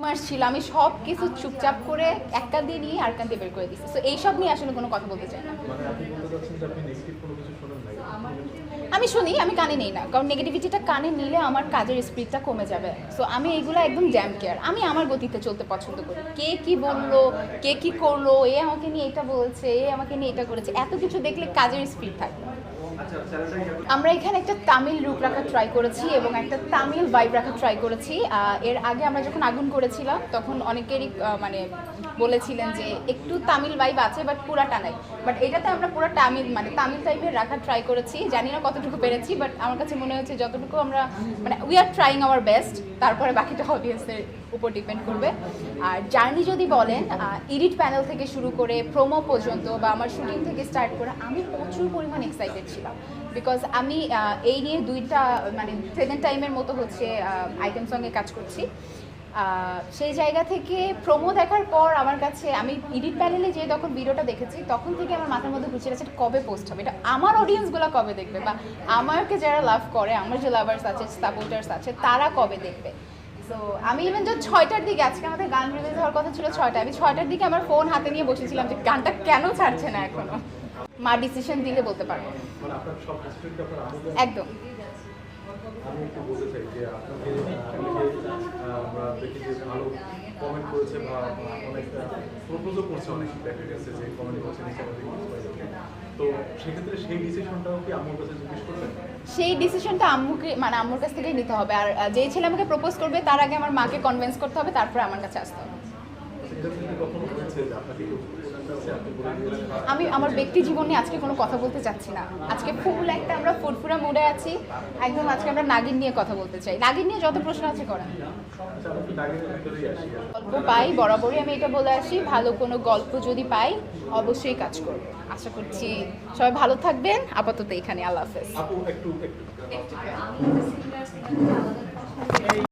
মাস ছিল, আমি সব কিছু চুপচাপ করে এক কান দিয়ে নিয়ে আর কান দিয়ে বের করে দিচ্ছি। সো এইসব নিয়ে আসলে কোনো কথা বলতে চাই না। আমি শুনি, আমি কানে নেই না, কারণ নেগেটিভিটিটা কানে নিলে আমার কাজের স্পিডটা কমে যাবে। সো আমি এইগুলো একদম জ্যাম কেয়ার, আমি আমার গতিতে চলতে পছন্দ করি। কে কি বললো, কে কি করলো, এ আমাকে নিয়ে এটা বলছে, এ আমাকে নিয়ে এটা করেছে, এত কিছু দেখলে কাজের স্পিড থাকবে। আমরা এখানে একটা তামিল রূপ রাখা ট্রাই করেছি এবং একটা তামিল ভাইব রাখা ট্রাই করেছি। এর আগে আমরা যখন আগুন করেছিলাম তখন অনেকেরই মানে বলেছিলেন যে একটু তামিল ভাইব আছে বাট পুরাটা নাই। বাট এটাতে আমরা পুরো তামিল মানে তামিল টাইপের রাখার ট্রাই করেছি, জানি না কতটুকু পেরেছি, বাট আমার কাছে মনে হচ্ছে যতটুকু আমরা মানে we are trying our best. তারপরে বাকিটা অডিয়েন্সের উপর ডিপেন্ড করবে। আর জার্নি যদি বলেন, এডিট প্যানেল থেকে শুরু করে প্রোমো পর্যন্ত বা আমার শুটিং থেকে স্টার্ট করে আমি প্রচুর পরিমাণ এক্সাইটেড ছিলাম। বিকজ আমি এই নিয়ে দুইটা মানে 7 টাইমের মতো হচ্ছে আইটেম সঙ্গে কাজ করছি। সেই জায়গা থেকে প্রোমো দেখার পর আমার কাছে, আমি এডিট প্যানেলে যে তখন ভিডিওটা দেখেছি তখন থেকে আমার মাথার মধ্যে ঘুরছে এটা কবে পোস্ট হবে, এটা আমার অডিয়েন্সগুলো কবে দেখবে, বা আমাকে যারা লাভ করে, আমার যে লাভার্স আছে, সাপোর্টার্স আছে, তারা কবে দেখবে। সো আমি ইভেন যে 6টার দিকে, আজকে আমাদের গান রিলিজ হওয়ার কথা ছিল 6টায়, আমি 6টার দিকে আমার ফোন হাতে নিয়ে বসেছিলাম যে গানটা কেন ছাড়ছে না এখনো। মা ডিসিশন দিলে বলতে পারবো। একদম। আমি একটু বলতে চাই যে আপনাকে আমরা দেখি যে ভালো কমেন্ট করেছে বা অনেক প্রপোজও করছে, অনেক দেখা গেছে যে কমেন্ট করছে নিচে আমাদের তো সেক্ষেত্রে সেই ডিসিশনটাও কি আম্মুর কাছে জিজ্ঞেস করবেন? সেই ডিসিশনটা আম্মুকে মানে আম্মুর কাছ থেকেই নিতে হবে। আর যেই ছেলে আমাকে প্রপোজ করবে তার আগে আমার মাকে কনভিন্স করতে হবে, তারপরে আমার কাছে আসতে হবে। আমি আমার ব্যক্তি জীবন নিয়ে আজকে কোনো কথা বলতে চাচ্ছি না। আজকে ফুল একটা আমরা ফুরফুরা মুডে আছি একদম। আজকে আমরা নাগিন নিয়ে কথা বলতে চাই। নাগিন নিয়ে যত প্রশ্ন আছে করেন। গল্প পাই বরাবরই আমি এটা বলে আসি, ভালো কোনো গল্প যদি পাই অবশ্যই কাজ করব। আশা করছি সবাই ভালো থাকবেন। আপাতত এখানে, আল্লাহ হাফেজ।